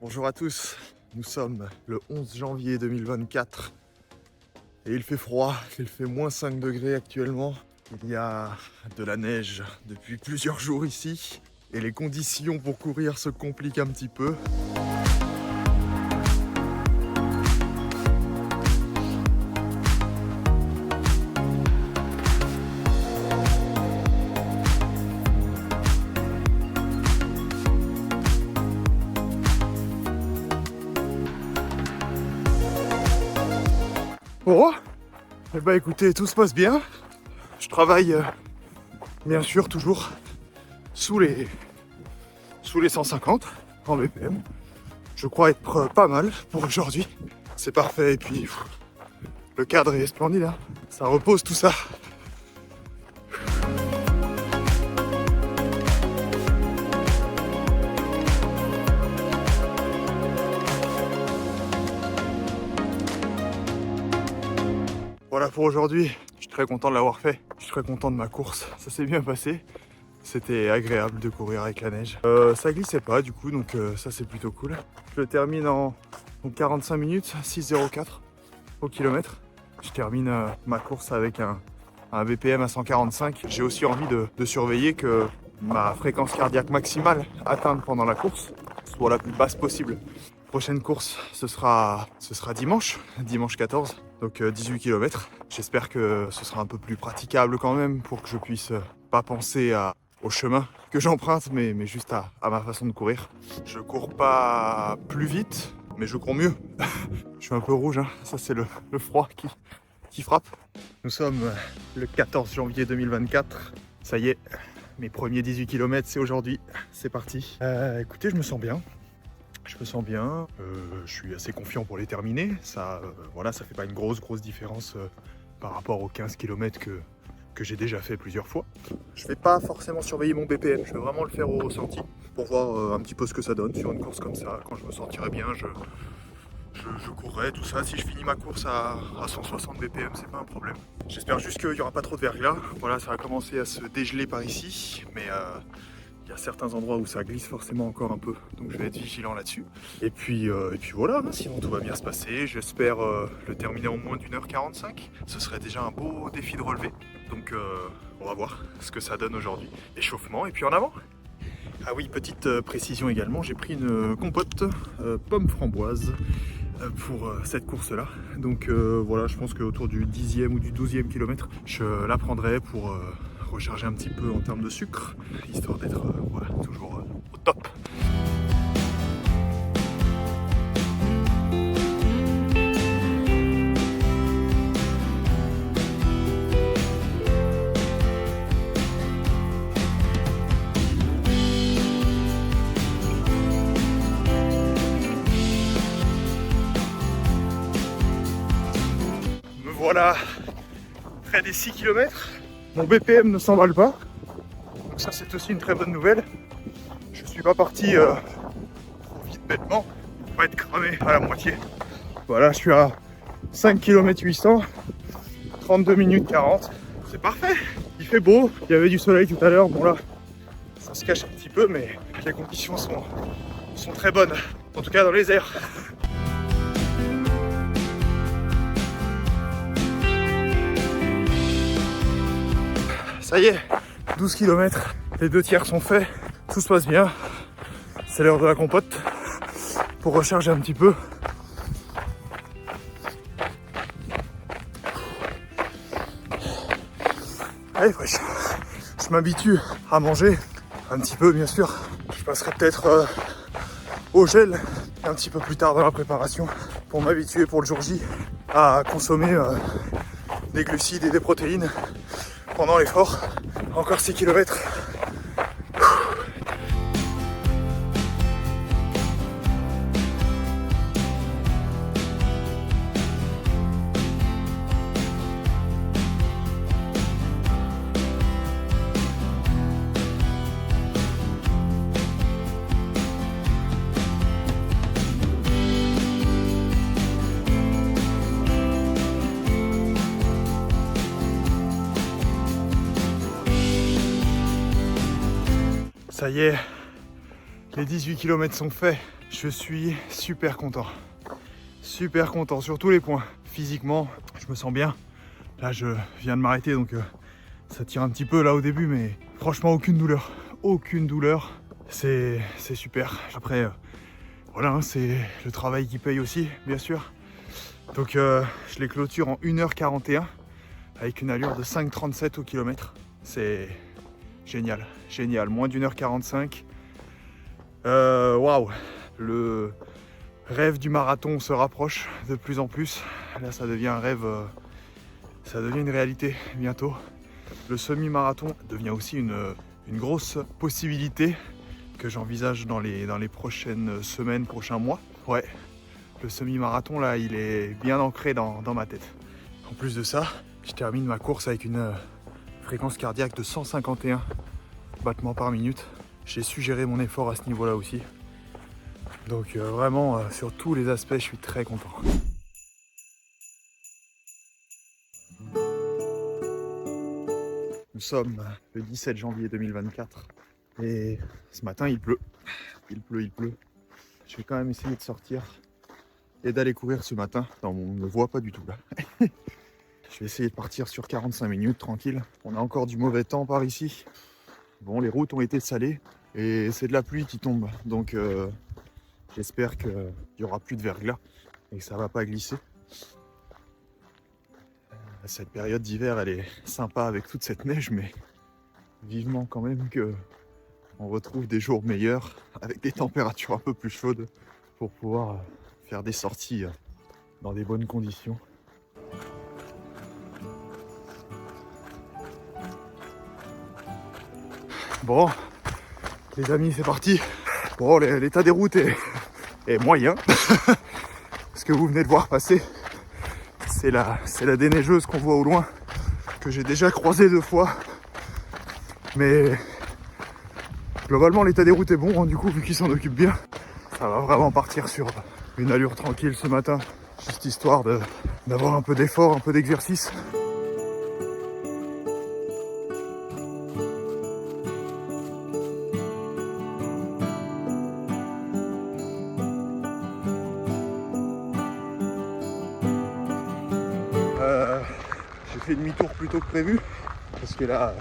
Bonjour à tous, nous sommes le 11 janvier 2024 et il fait froid, il fait -5 degrés actuellement. Il y a de la neige depuis plusieurs jours ici et les conditions pour courir se compliquent un petit peu. Bon, eh ben écoutez, tout se passe bien. Je travaille bien sûr toujours sous les 150 en BPM. Je crois être pas mal pour aujourd'hui. C'est parfait et puis le cadre est splendide, hein. Ça repose tout ça. Voilà pour aujourd'hui, je suis très content de l'avoir fait, je suis très content de ma course, ça s'est bien passé. C'était agréable de courir avec la neige. Ça glissait pas du coup, donc ça c'est plutôt cool. Je termine en 45 minutes, 6,04 au kilomètre. Je termine ma course avec un BPM à 145. J'ai aussi envie de surveiller que ma fréquence cardiaque maximale atteinte pendant la course soit la plus basse possible. Prochaine course, ce sera dimanche 14, donc 18 km. J'espère que ce sera un peu plus praticable quand même pour que je puisse pas penser au chemin que j'emprunte, mais juste à ma façon de courir. Je cours pas plus vite, mais je cours mieux. Je suis un peu rouge, hein. Ça c'est le froid qui frappe. Nous sommes le 14 janvier 2024. Ça y est, mes premiers 18 km, c'est aujourd'hui. C'est parti. Écoutez, je me sens bien. Je suis assez confiant pour les terminer. Ça fait pas une grosse différence par rapport aux 15 km que j'ai déjà fait plusieurs fois. Je vais pas forcément surveiller mon BPM, je vais vraiment le faire au ressenti pour voir un petit peu ce que ça donne sur une course comme ça. Quand je me sentirai bien, je courrai, tout ça. Si je finis ma course à 160 BPM, c'est pas un problème. J'espère juste qu'il n'y aura pas trop de verglas. Voilà, ça va commencer à se dégeler par ici, mais il y a certains endroits où ça glisse forcément encore un peu, donc je vais être vigilant là-dessus. Et puis voilà, sinon tout va bien se passer. J'espère le terminer en moins d'1h45. Ce serait déjà un beau défi de relever. Donc on va voir ce que ça donne aujourd'hui. Échauffement et puis en avant. Ah oui, petite précision également, j'ai pris une compote pomme framboise pour cette course-là. Donc voilà, je pense qu'autour du 10e ou du 12e kilomètre, je la prendrai pour recharger un petit peu en termes de sucre, histoire d'être toujours au top. Me voilà près des 6 km. Mon BPM ne s'emballe pas, donc ça c'est aussi une très bonne nouvelle. Je suis pas parti trop vite bêtement, pour pas être cramé à la moitié. Voilà, je suis à 5 km 800, 32 minutes 40, c'est parfait. Il fait beau, il y avait du soleil tout à l'heure, bon là ça se cache un petit peu, mais les conditions sont très bonnes, en tout cas dans les airs. Ça y est, 12 km, les 2 tiers sont faits, tout se passe bien. C'est l'heure de la compote pour recharger un petit peu. Allez, fraîche. Je m'habitue à manger un petit peu, bien sûr. Je passerai peut-être au gel un petit peu plus tard dans la préparation pour m'habituer pour le jour J à consommer des glucides et des protéines pendant l'effort. Encore 6 km. Ça y est, les 18 km sont faits. Je suis super content. Super content sur tous les points. Physiquement, je me sens bien. Là, je viens de m'arrêter, donc ça tire un petit peu là au début, mais franchement, aucune douleur. Aucune douleur. C'est super. Après, voilà, hein, c'est le travail qui paye aussi, bien sûr. Donc, je les clôture en 1h41 avec une allure de 5,37 au kilomètre. C'est génial, génial. Moins d'1h45. Waouh! Le rêve du marathon se rapproche de plus en plus. Là, ça devient un rêve, ça devient une réalité bientôt. Le semi-marathon devient aussi une grosse possibilité que j'envisage dans les prochaines semaines, prochains mois. Ouais, le semi-marathon, là, il est bien ancré dans ma tête. En plus de ça, je termine ma course avec une fréquence cardiaque de 151 battements par minute. J'ai su gérer mon effort à ce niveau-là aussi. Donc vraiment, sur tous les aspects, je suis très content. Nous sommes le 17 janvier 2024 et ce matin il pleut. Il pleut. Je vais quand même essayer de sortir et d'aller courir ce matin. Non, on ne me voit pas du tout là. Je vais essayer de partir sur 45 minutes tranquille. On a encore du mauvais temps par ici. Bon, les routes ont été salées et c'est de la pluie qui tombe. Donc j'espère qu'il n'y aura plus de verglas et que ça ne va pas glisser. Cette période d'hiver, elle est sympa avec toute cette neige, mais vivement quand même qu'on retrouve des jours meilleurs avec des températures un peu plus chaudes pour pouvoir faire des sorties dans des bonnes conditions. Bon, les amis, c'est parti. Bon, l'état des routes est moyen. Ce que vous venez de voir passer, c'est la déneigeuse qu'on voit au loin, que j'ai déjà croisée 2 fois. Mais globalement, l'état des routes est bon, hein, du coup, vu qu'ils s'en occupent bien. Ça va vraiment partir sur une allure tranquille ce matin, juste histoire d'avoir un peu d'effort, un peu d'exercice. J'ai fait demi-tour plus tôt que prévu parce que là,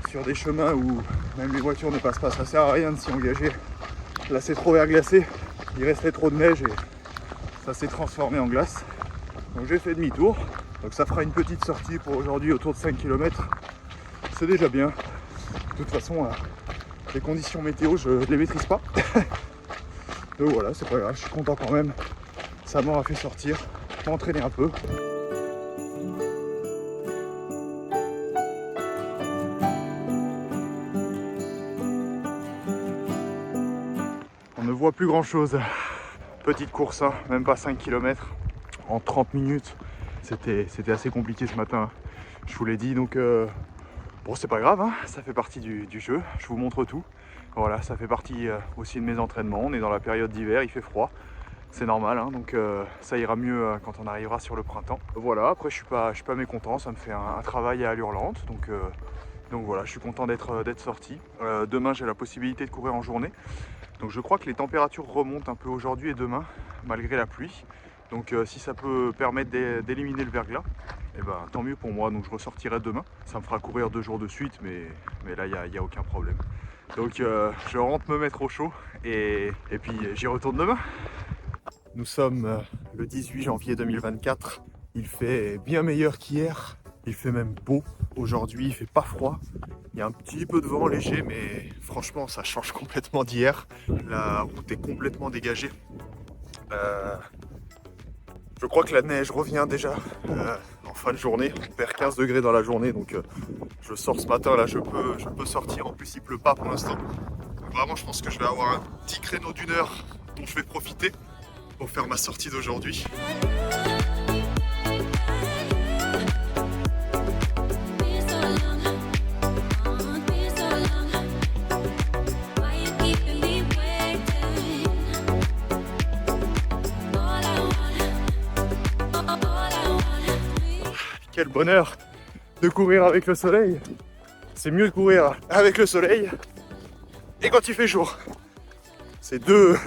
sur des chemins où même les voitures ne passent pas, ça sert à rien de s'y engager. Là, c'est trop verglacé, il restait trop de neige et ça s'est transformé en glace. Donc j'ai fait demi-tour, donc ça fera une petite sortie pour aujourd'hui autour de 5 km. C'est déjà bien. De toute façon, les conditions météo, je ne les maîtrise pas. Donc voilà, c'est pas grave, je suis content quand même. Ça m'aura fait sortir, m'entraîner un peu. On ne voit plus grand chose. Petite course, hein, même pas 5 km en 30 minutes. C'était assez compliqué ce matin, je vous l'ai dit. Donc bon, c'est pas grave, hein, ça fait partie du jeu. Je vous montre tout. Voilà, ça fait partie aussi de mes entraînements. On est dans la période d'hiver, il fait froid. C'est normal, hein, donc ça ira mieux quand on arrivera sur le printemps. Voilà, après je suis pas mécontent, ça me fait un travail à allure lente. Donc voilà, je suis content d'être sorti. Demain, j'ai la possibilité de courir en journée. Donc je crois que les températures remontent un peu aujourd'hui et demain, malgré la pluie. Donc si ça peut permettre d'éliminer le verglas, eh ben, tant mieux pour moi. Donc je ressortirai demain. Ça me fera courir 2 jours de suite, mais là, il n'y a aucun problème. Donc je rentre me mettre au chaud et puis j'y retourne demain. Nous sommes le 18 janvier 2024. Il fait bien meilleur qu'hier. Il fait même beau. Aujourd'hui, il fait pas froid. Il y a un petit peu de vent léger, mais franchement, ça change complètement d'hier. La route est complètement dégagée. Je crois que la neige revient déjà en fin de journée. On perd 15 degrés dans la journée, donc je sors ce matin. Là, je peux sortir. En plus, il pleut pas pour l'instant. Vraiment, je pense que je vais avoir un petit créneau d'1 heure dont je vais profiter pour faire ma sortie d'aujourd'hui. Quel bonheur de courir avec le soleil. C'est mieux de courir avec le soleil et quand il fait jour. C'est deux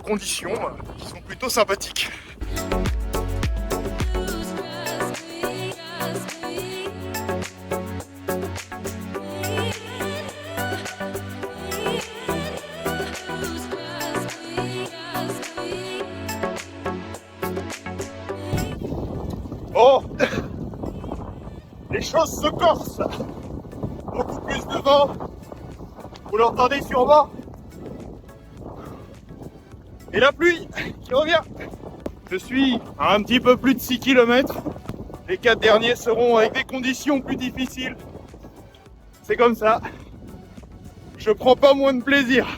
conditions qui sont plutôt sympathiques. Oh, les choses se corsent. Beaucoup plus de vent. Vous l'entendez sûrement. Et la pluie qui revient. Je suis à un petit peu plus de 6 km. Les 4 derniers seront avec des conditions plus difficiles. C'est comme ça. Je prends pas moins de plaisir.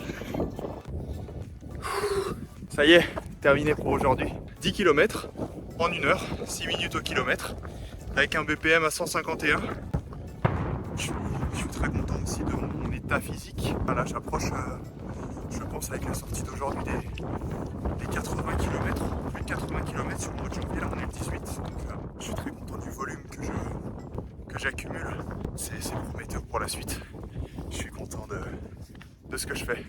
Ça y est, terminé pour aujourd'hui. 10 km en 1 heure, 6 minutes au kilomètre, avec un BPM à 151. Je suis très content aussi de mon état physique. Là, j'approche, je pense, avec la sortie d'aujourd'hui des 80 km, plus de 80 km sur le mois de janvier. Là, on est le 18. Donc, je suis très content du volume que j'accumule. C'est prometteur pour la suite. Je suis content de ce que je fais.